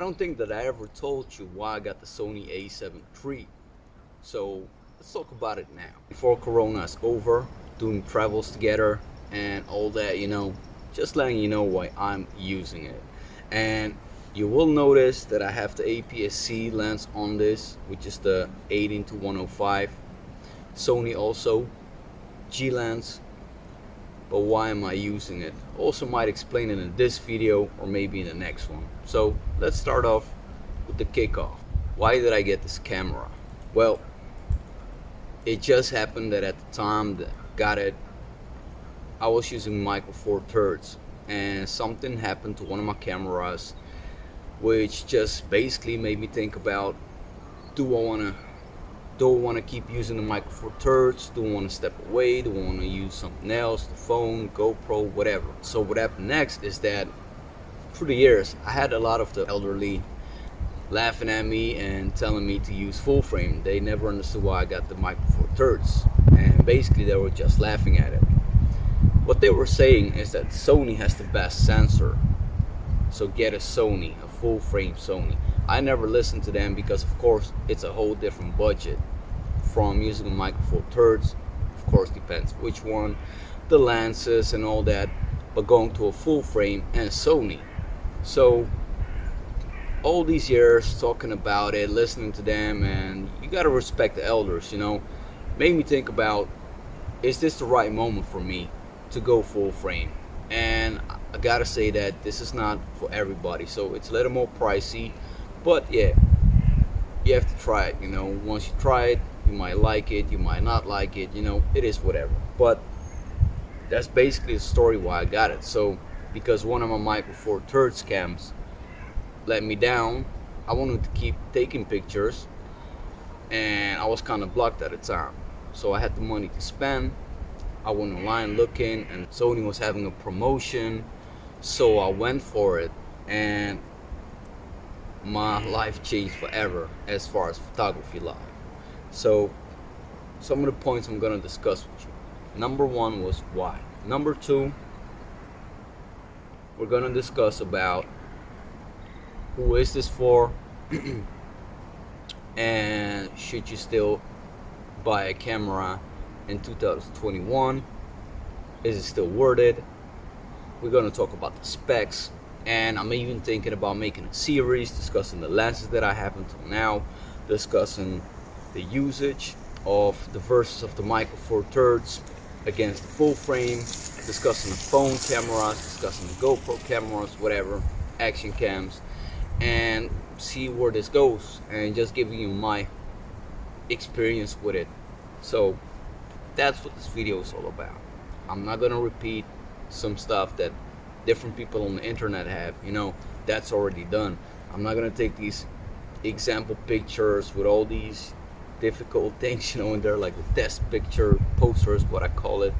don't think that I ever told you why I got the Sony A73. So let's talk about it now. Before Corona is over, doing travels together and all that, just letting you know why I'm using it. And you will notice that I have the APS-C lens on this, which is the 18-105. Sony also G lens. But why am I using it? Also might explain it in this video or maybe in the next one. So let's start off with the kickoff. Why did I get this camera? Well, it just happened that at the time that I got it, I was using Micro Four Thirds and something happened to one of my cameras which just basically made me think about, do I want to keep using the Micro Four Thirds? Do I want to step away? Do I want to use something else? The phone, GoPro, whatever. So what happened next is that through the years, I had a lot of the elderly laughing at me and telling me to use full frame. They never understood why I got the Micro Four Thirds, and basically they were just laughing at it. What they were saying is that Sony has the best sensor, so get a Sony, a full frame Sony. I never listened to them because of course it's a whole different budget from using a Micro Four Thirds. Of course depends which one, the lenses and all that, but going to a full frame and Sony. So all these years talking about it, listening to them, and you gotta respect the elders, made me think about, is this the right moment for me to go full frame? And I gotta say that this is not for everybody, so it's a little more pricey. But yeah, you have to try it, once you try it, you might like it, you might not like it, it is whatever. But that's basically the story why I got it. So because one of my Micro Four Thirds cams let me down, I wanted to keep taking pictures and I was kind of blocked at the time. So I had the money to spend. I went online looking and Sony was having a promotion, so I went for it, and my life changed forever as far as photography life. So some of the points I'm gonna discuss with you. Number one was why. Number two, we're gonna discuss about who is this for and should you still buy a camera in 2021? Is it still worth it? We're gonna talk about the specs, and I'm even thinking about making a series discussing the lenses that I have until now, discussing the usage of the versus of the Micro Four Thirds against the full frame, discussing the phone cameras, discussing the GoPro cameras, whatever, action cams, and see where this goes, and just giving you my experience with it. So that's what this video is all about. I'm not gonna repeat some stuff that different people on the internet have, that's already done. I'm not gonna take these example pictures with all these difficult things, in there, like the test picture posters, what I call it.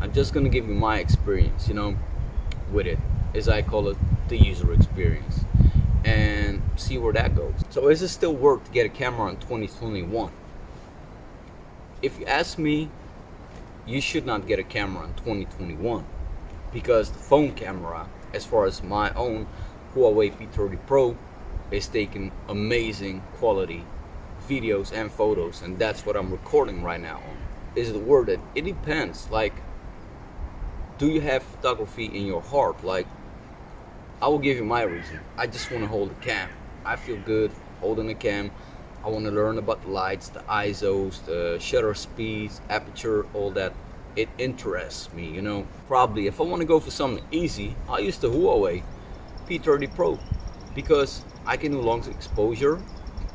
I'm just gonna give you my experience, with it, as I call it, the user experience, and see where that goes. So is it still worth to get a camera in 2021? If you ask me, you should not get a camera in 2021 because the phone camera, as far as my own Huawei P30 Pro, is taking amazing quality videos and photos, and that's what I'm recording right now on. Is it worth it? It depends. Like, do you have photography in your heart? Like, I will give you my reason. I just want to hold a cam. I feel good holding a cam. I want to learn about the lights, the ISOs, the shutter speeds, aperture, all that. It interests me, Probably if I want to go for something easy, I'll use the Huawei P30 Pro because I can do long exposure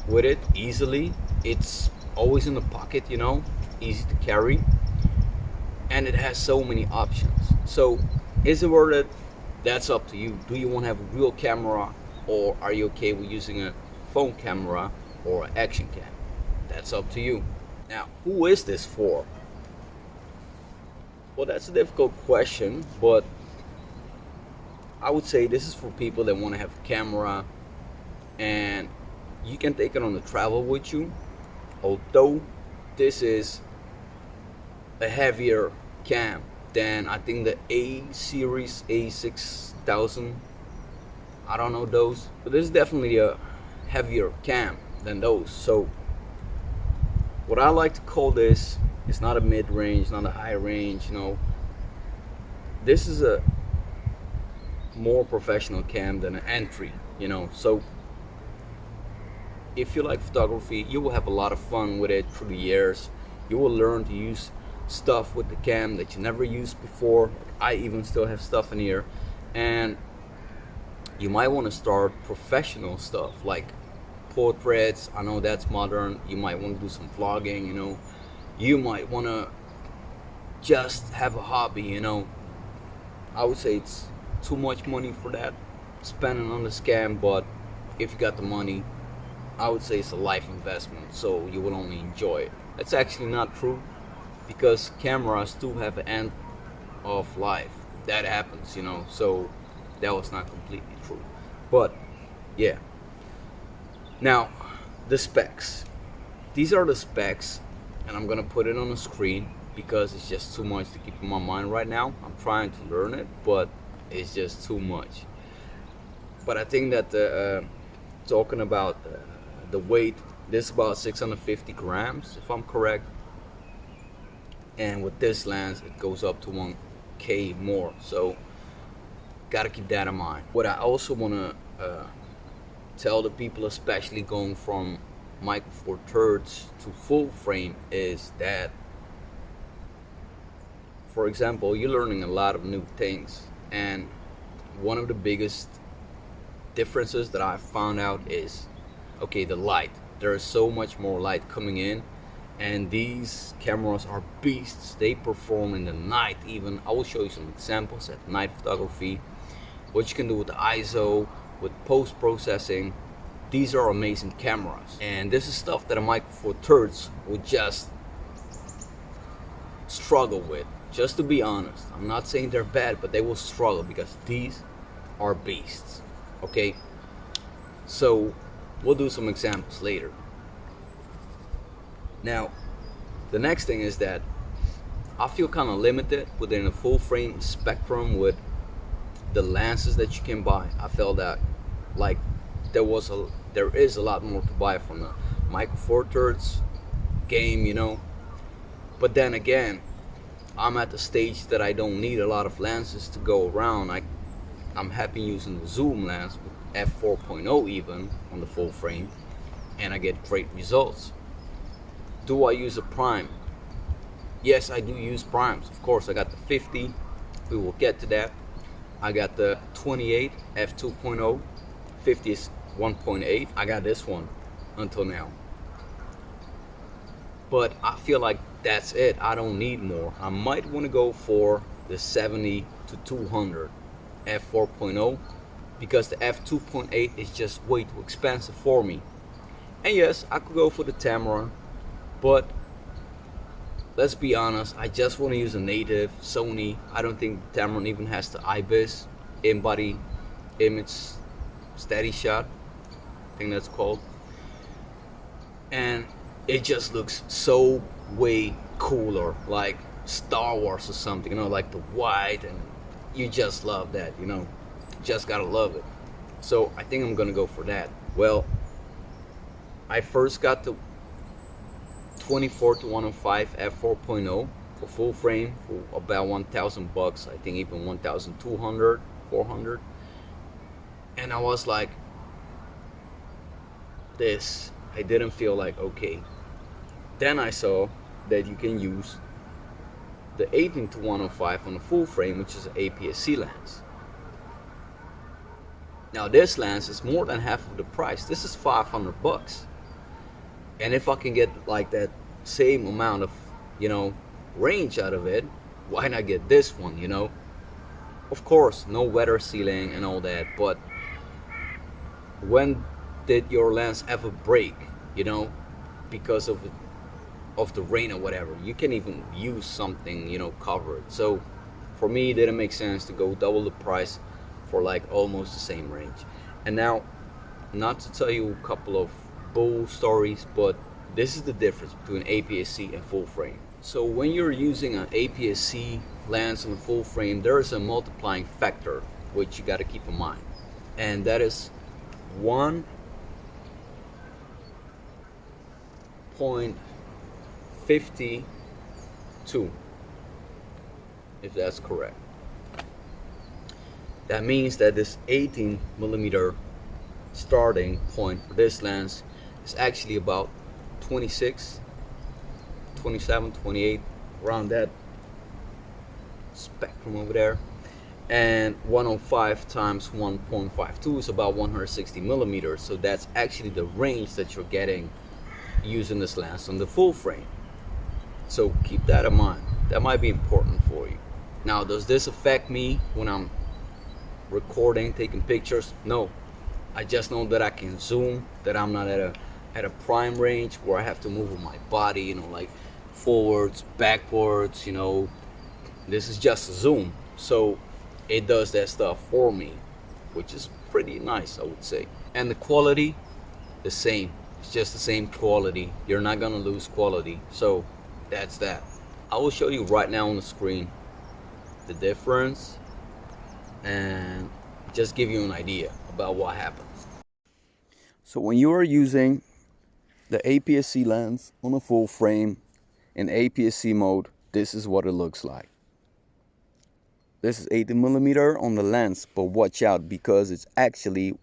with it easily. It's always in the pocket, easy to carry, and it has so many options. So is it worth it? That's up to you. Do you want to have a real camera, or are you okay with using a phone camera or an action cam? That's up to you. Now, who is this for? Well, that's a difficult question, but I would say this is for people that want to have a camera and you can take it on the travel with you. Although this is a heavier cam than I think the A series A6000. I don't know those, but this is definitely a heavier cam than those. So what I like to call this, it's not a mid-range, not a high range, you know. This is a more professional cam than an entry, you know. So if you like photography, you will have a lot of fun with it through the years. You will learn to use stuff with the cam that you never used before. I even still have stuff in here. And you might want to start professional stuff like portraits. I know that's modern. You might want to do some vlogging, you know. You might want to just have a hobby, you know. I would say it's too much money for that, spending on the cam, but if you got the money, I would say it's a life investment, so you will only enjoy it. That's actually not true, because cameras do have an end of life. That happens, you know, so that was not completely true. But yeah. Now, the specs. These are the specs, and I'm gonna put it on the screen because it's just too much to keep in my mind right now. I'm trying to learn it, but it's just too much. But I think that talking about the weight, this is about 650 grams if I'm correct, and with this lens it goes up to 1K more, so gotta keep that in mind. What I also want to tell the people, especially going from micro four thirds to full frame, is that, for example, you're learning a lot of new things, and one of the biggest differences that I found out is, okay, the light. There is so much more light coming in, and these cameras are beasts. They perform in the night even. I will show you some examples at night photography, what you can do with the ISO, with post-processing. These are amazing cameras, and this is stuff that a micro four thirds would just struggle with. Just to be honest, I'm not saying they're bad, but they will struggle because these are beasts. Okay, so we'll do some examples later. Now, the next thing is that I feel kind of limited within a full frame spectrum with the lenses that you can buy. I felt that like there is a lot more to buy from the micro four thirds game, you know. But then again, I'm at the stage that I don't need a lot of lenses to go around. I'm happy using the zoom lens with f4.0 even on the full frame, and I get great results. Do I use a prime? Yes, I do use primes. Of course, I got the 50. We will get to that. I got the 28 f2.0. 50 is 1.8. I got this one until now. But I feel like that's it. I don't need more. I might want to go for the 70 to 200 f4.0 because the f2.8 is just way too expensive for me. And yes, I could go for the Tamron, but let's be honest, I just want to use a native Sony. I don't think the Tamron even has the IBIS, in-body image steady shot, I think that's called, and it just looks so way cooler, like Star Wars or something, you know, like the white, and you just love that, you know, just gotta love it. So I think I'm gonna go for that. Well, I first got the 24 to 105 f4.0 for full frame for about $1,000, I think even 1,200, 400, and I was like, this, I didn't feel like okay. Then I saw that you can use the 18 to 105 on the full frame, which is an APS-C lens. Now this lens is more than half of the price. This is $500, and if I can get like that same amount of, you know, range out of it, why not get this one, you know? Of course, no weather sealing and all that, but when did your lens ever break, you know, because of the rain or whatever? You can even use something, you know, cover it. So for me, it didn't make sense to go double the price for like almost the same range. And now, not to tell you a couple of bull stories, but this is the difference between APS-C and full frame. So when you're using an APS-C lens on a full frame, there is a multiplying factor which you got to keep in mind. and that is 1.52, if that's correct. That means that this 18mm starting point for this lens is actually about 26, 27, 28, around that spectrum over there. And 105 times 1.52 is about 160 millimeters. So that's actually the range that you're getting using this lens on the full frame. So keep that in mind. That might be important for you. Now, does this affect me when I'm recording, taking pictures? No. I just know that I can zoom, that I'm not at a prime range where I have to move with my body, you know, like forwards, backwards, you know. This is just a zoom. So it does that stuff for me, which is pretty nice, I would say. And the quality, the same. It's just the same quality. You're not gonna lose quality. So that's that. I will show you right now on the screen the difference and just give you an idea about what happens. So when you are using the APS-C lens on a full frame in APS-C mode, this is what it looks like. This is 18mm on the lens, but watch out because it's actually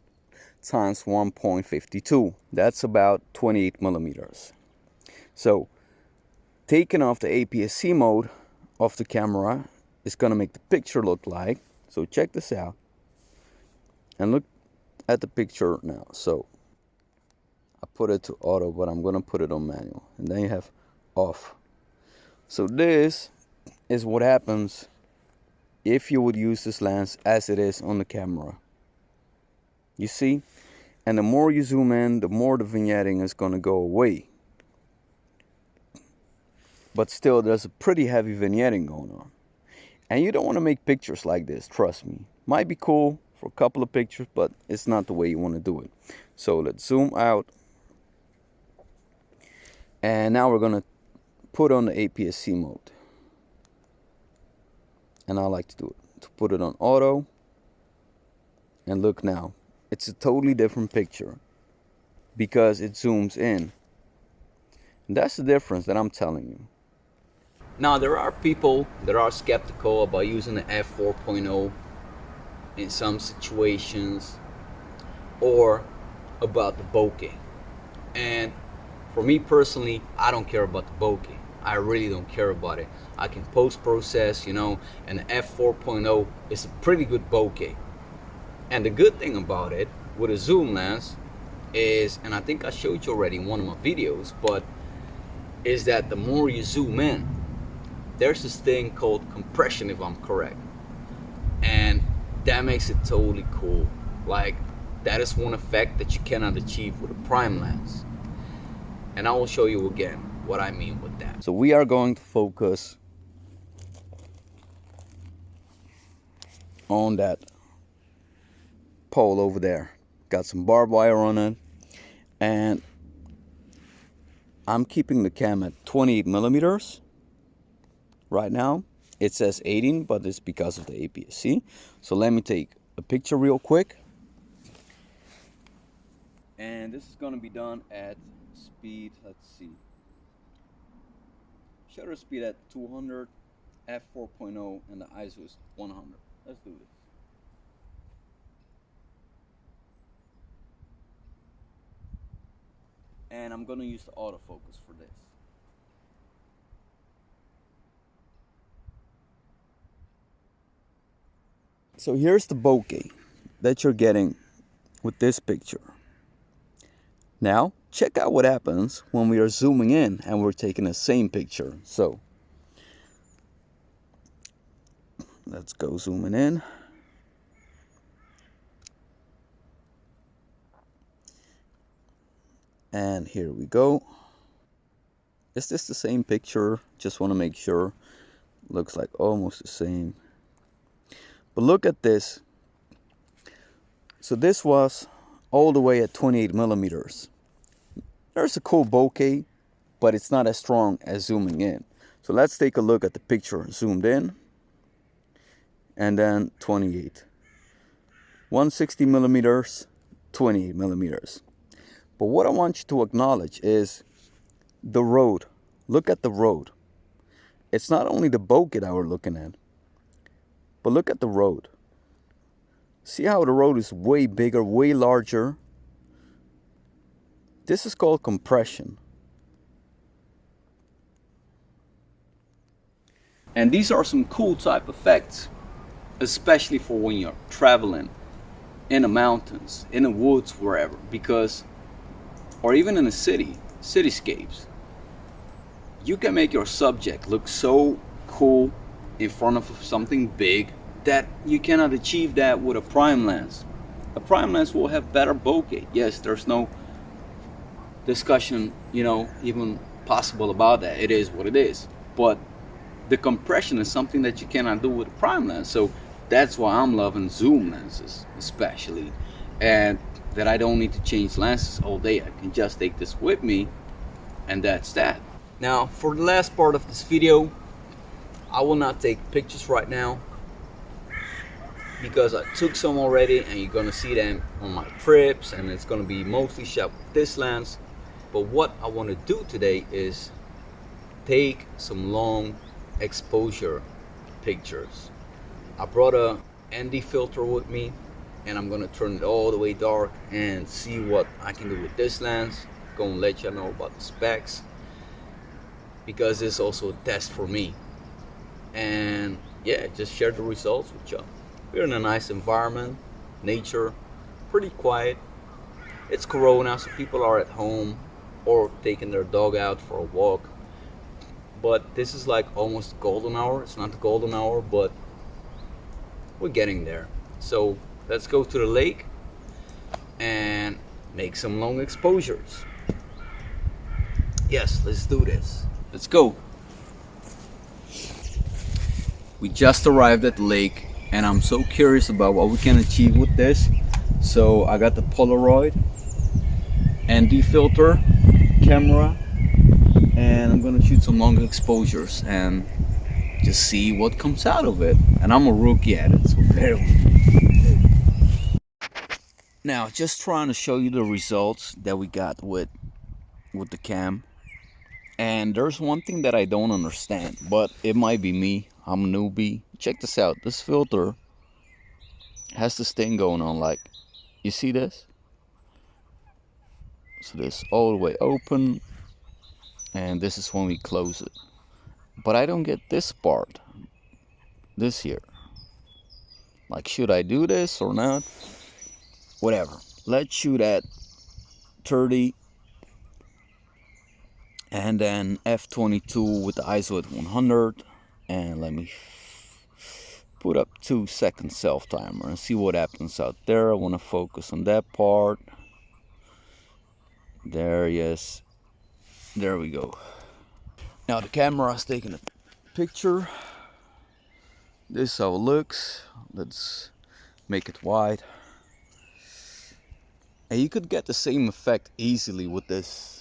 times 1.52. That's about 28mm. So taking off the APS-C mode of the camera is gonna make the picture look like, so check this out and look at the picture now. So I put it to auto, but I'm gonna put it on manual, and then you have off. So this is what happens if you would use this lens as it is on the camera. You see? And the more you zoom in, the more the vignetting is going to go away. But still, there's a pretty heavy vignetting going on. And you don't want to make pictures like this, trust me. Might be cool for a couple of pictures, but it's not the way you want to do it. So let's zoom out. And now we're going to put on the APS-C mode. And I like to do it, to put it on auto. And look now, it's a totally different picture because it zooms in. And that's the difference that I'm telling you. Now, there are people that are skeptical about using the f4.0 in some situations, or about the bokeh. And for me personally, I don't care about the bokeh. I really don't care about it. I can post-process, you know, and the f4.0 is a pretty good bokeh. And the good thing about it with a zoom lens is, and I think I showed you already in one of my videos, but is that the more you zoom in, there's this thing called compression, if I'm correct. And that makes it totally cool. Like, that is one effect that you cannot achieve with a prime lens. And I will show you again what I mean with that. So we are going to focus on that pole over there. Got some barbed wire on it, and I'm keeping the cam at 28mm right now. It says 18, but it's because of the APS-C. So let me take a picture real quick. And this is going to be done at speed, let's see, shutter speed at 200, f4.0, and the ISO is 100. Let's do this. And I'm going to use the autofocus for this. So here's the bokeh that you're getting with this picture. Now, check out what happens when we are zooming in and we're taking the same picture. So, let's go zooming in. And here we go. Is this the same picture? Just want to make sure. Looks like almost the same. But look at this. So this was all the way at 28mm. There's a cool bokeh, but it's not as strong as zooming in. So let's take a look at the picture zoomed in, and then 28. 160 millimeters, 28 millimeters. But what I want you to acknowledge is the road. Look at the road. It's not only the bokeh that we're looking at, but look at the road. See how the road is way bigger, way larger? This is called compression. And these are some cool type effects, especially for when you're traveling in the mountains, in the woods, wherever, because, or even in a cityscapes, you can make your subject look so cool in front of something big that you cannot achieve that with a prime lens. A prime lens will have better bokeh. Yes, there's no discussion, even possible about that. It is what it is. But the compression is something that you cannot do with a prime lens. So that's why I'm loving zoom lenses, especially, and that I don't need to change lenses all day. I can just take this with me, and that's that. Now, for the last part of this video, I will not take pictures right now because I took some already, and you're gonna see them on my trips, and it's gonna be mostly shot with this lens. But what I want to do today is take some long exposure pictures. I brought a ND filter with me, and I'm gonna turn it all the way dark and see what I can do with this lens. Gonna let you know about the specs, because it's also a test for me. And yeah, just share the results with you. We're in a nice environment, nature, pretty quiet. It's Corona, so people are at home or taking their dog out for a walk. But this is like almost golden hour. It's not the golden hour, but we're getting there. So let's go to the lake and make some long exposures. Yes, let's do this. Let's go. We just arrived at the lake, and I'm so curious about what we can achieve with this. So I got the Polaroid ND filter camera, and I'm gonna shoot some long exposures and just see what comes out of it. And I'm a rookie at it, so bear with me. Now, just trying to show you the results that we got with the cam. And there's one thing that I don't understand, but it might be me. I'm a newbie. Check this out. This filter has this thing going on, like, you see this? So this all the way open, and this is when we close it. But I don't get this part, this here. Like, should I do this or not? Whatever. Let's shoot at 30 and then f22 with the ISO at 100, and let me put up 2 second self timer and see what happens out there. I want to focus on that part there. Yes, there we go. Now the camera is taking a picture. This is how it looks. Let's make it wide, and you could get the same effect easily with this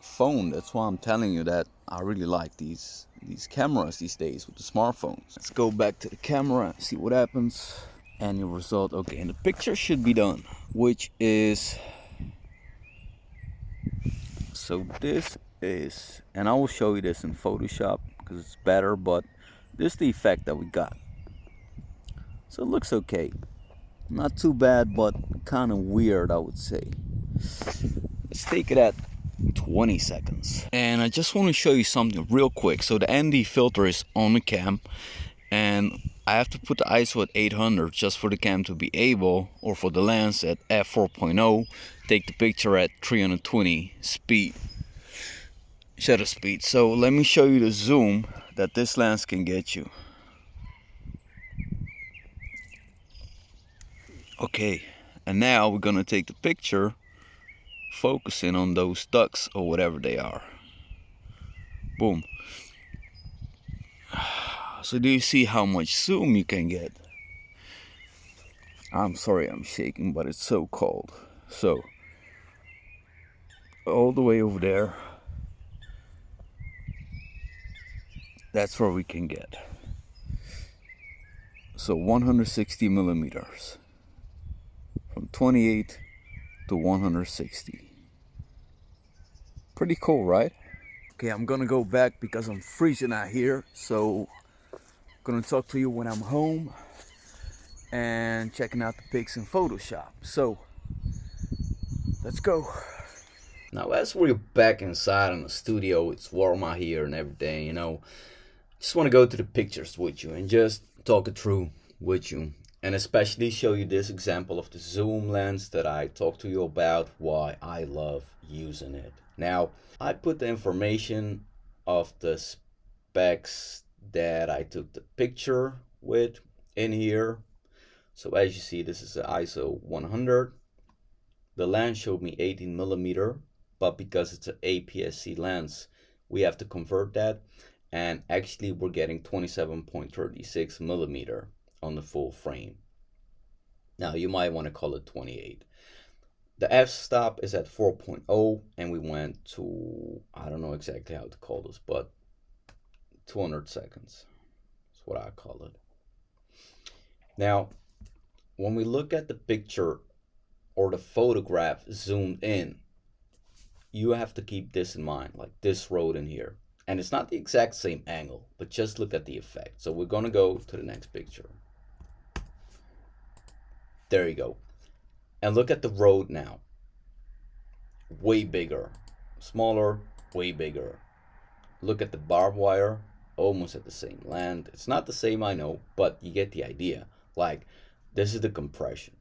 phone. That's why I'm telling you that I really like these cameras these days with the smartphones. Let's go back to the camera, see what happens, and your result. Okay, and the picture should be done, which is, so this is, and I will show you this in Photoshop because it's better, but this is the effect that we got. So it looks okay, not too bad, but kind of weird, I would say. Let's take it at 20 seconds. And I just want to show you something real quick. So the ND filter is on the cam, and I have to put the ISO at 800 just for the cam to be able, or for the lens at f4.0, take the picture at 320 speed, shutter speed. So let me show you the zoom that this lens can get you. Okay, and now we're gonna take the picture focusing on those ducks or whatever they are. Boom. So do you see how much zoom you can get? I'm sorry I'm shaking, but it's so cold. So all the way over there, that's where we can get. So 160 millimeters. 28 to 160. Pretty cool, right? Okay, I'm gonna go back because I'm freezing out here, so I'm gonna talk to you when I'm home and checking out the pics in Photoshop. So let's go. Now as we're back inside in the studio, it's warm out here and everything, you know, just want to go to the pictures with you and just talk it through with you, and especially show you this example of the zoom lens that I talked to you about, why I love using it. Now I put the information of the specs that I took the picture with in here. So as you see, this is the ISO 100. The lens showed me 18mm, but because it's an APS-C lens, we have to convert that, and actually we're getting 27.36mm on the full frame. Now you might want to call it 28. The f-stop is at 4.0, and we went to, I don't know exactly how to call this, but 200 seconds. That's what I call it. Now, when we look at the picture or the photograph zoomed in, you have to keep this in mind, like this road in here. And it's not the exact same angle, but just look at the effect. So we're gonna go to the next picture. There you go. And look at the road now. Way bigger. Smaller, way bigger. Look at the barbed wire, almost at the same length. It's not the same, I know, but you get the idea. Like, this is the compression.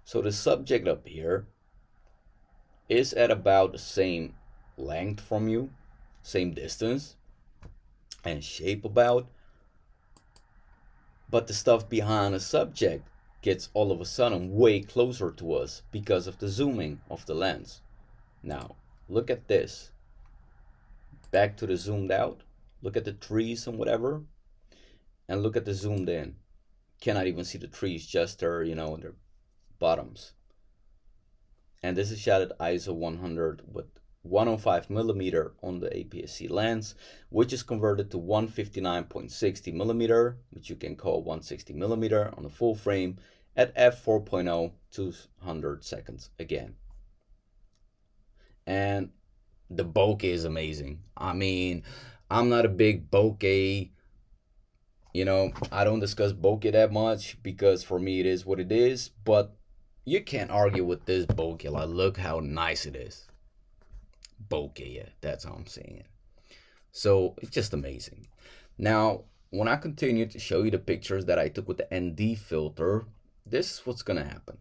So the subject up here is at about the same length from you, same distance and shape about, but the stuff behind the subject gets all of a sudden way closer to us because of the zooming of the lens. Now look at this, back to the zoomed out, look at the trees and whatever, and look at the zoomed in. Cannot even see the trees, just their, you know, their bottoms. And this is shot at ISO 100 with 105mm on the APS-C lens, which is converted to 159.60mm, which you can call 160mm on the full frame at f4.0, 200 seconds again. And the bokeh is amazing. I mean, I'm not a big bokeh, you know, I don't discuss bokeh that much because for me it is what it is, but you can't argue with this bokeh. Like, look how nice it is. Bokeh, yeah, that's how I'm saying it. So it's just amazing. Now, when I continue to show you the pictures that I took with the ND filter, this is what's gonna happen.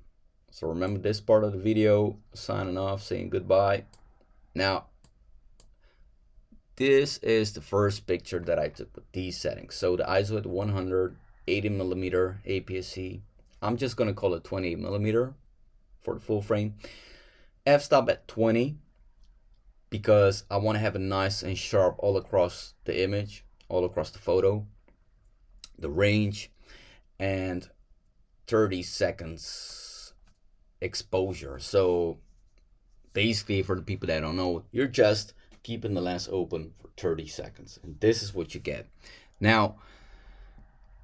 So remember this part of the video, signing off, saying goodbye. Now, this is the first picture that I took with these settings. So the ISO at 100, 80mm APS-C. I'm just gonna call it 28mm for the full frame. F-stop at 20 because I want to have a nice and sharp all across the image, all across the photo. The range, and 30 seconds exposure. So basically, for the people that don't know, you're just keeping the lens open for 30 seconds, and this is what you get. Now,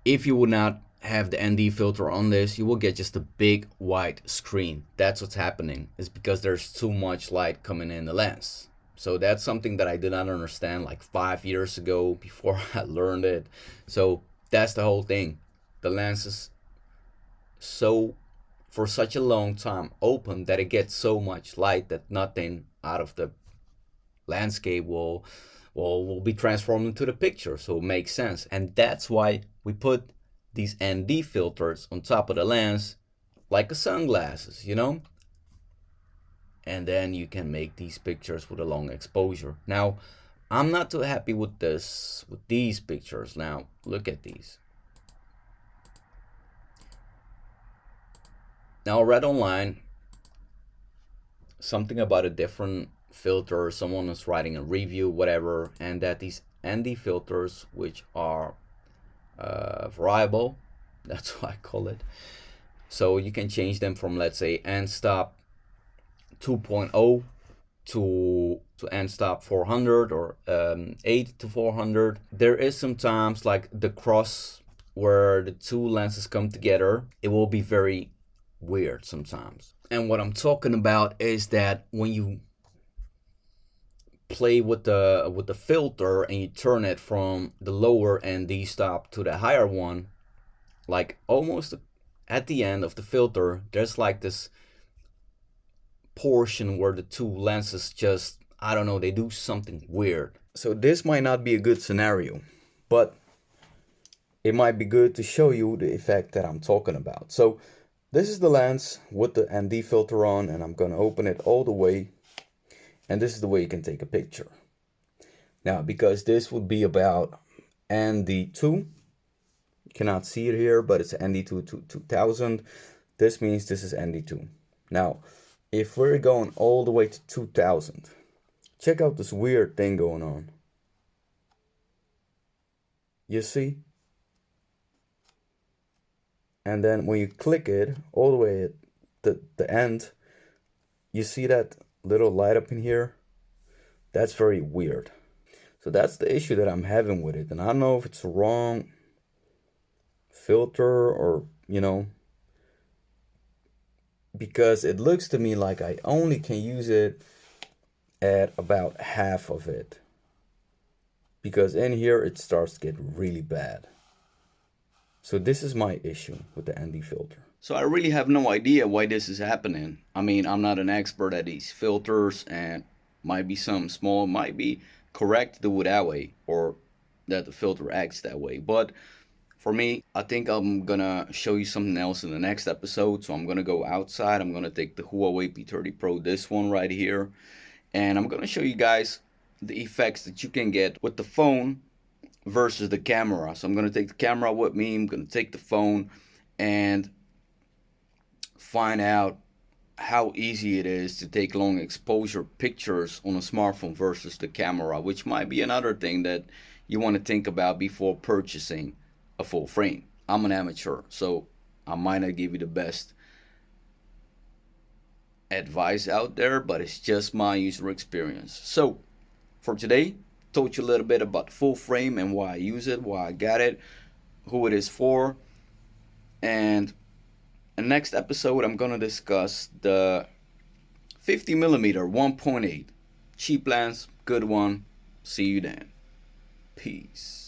if you would not have the ND filter on this, you will get just a big white screen. That's what's happening. It's because there's too much light coming in the lens. So that's something that I did not understand like 5 years ago before I learned it. So that's the whole thing. The lens is so, for such a long time, open that it gets so much light that nothing out of the landscape will be transformed into the picture. So it makes sense. And that's why we put these ND filters on top of the lens like a sunglasses, you know? And then you can make these pictures with a long exposure. Now, I'm not too happy with these pictures. Now, look at these. Now, I read online something about a different filter. Someone was writing a review, whatever, and that these ND filters, which are variable, that's what I call it. So you can change them from, let's say, end stop 2.0 to end stop 400 or 8 to 400. There is sometimes like the cross where the two lenses come together, it will be very weird sometimes. And what I'm talking about is that when you play with the filter and you turn it from the lower ND stop to the higher one, like almost at the end of the filter, there's like this portion where the two lenses just, I don't know, they do something weird. So this might not be a good scenario, but it might be good to show you the effect that I'm talking about. So this is the lens with the ND filter on, and I'm gonna open it all the way, and this is the way you can take a picture. Now, because this would be about ND2, you cannot see it here, but it's ND2 to 2000. This means this is ND2. Now, if we're going all the way to 2000, check out this weird thing going on. You see? And then when you click it all the way at the end, you see that little light up in here? That's very weird. So that's the issue that I'm having with it. And I don't know if it's the wrong filter or, you know, because it looks to me like I only can use it at about half of it. Because in here it starts to get really bad. So this is my issue with the ND filter. So I really have no idea why this is happening. I mean, I'm not an expert at these filters, and might be some small, might be correct to do it that way, or that the filter acts that way. But for me, I think I'm gonna show you something else in the next episode. So I'm gonna go outside. I'm gonna take the Huawei P30 Pro, this one right here, and I'm gonna show you guys the effects that you can get with the phone versus the camera. So I'm going to take the camera with me, I'm going to take the phone, and find out how easy it is to take long exposure pictures on a smartphone versus the camera, which might be another thing that you want to think about before purchasing a full frame. I'm an amateur, so I might not give you the best advice out there, but it's just my user experience. So for today, told you a little bit about full frame and why I use it, why I got it, who it is for. And in the next episode, I'm gonna discuss the 50mm 1.8 cheap lens, good one. See you then. Peace.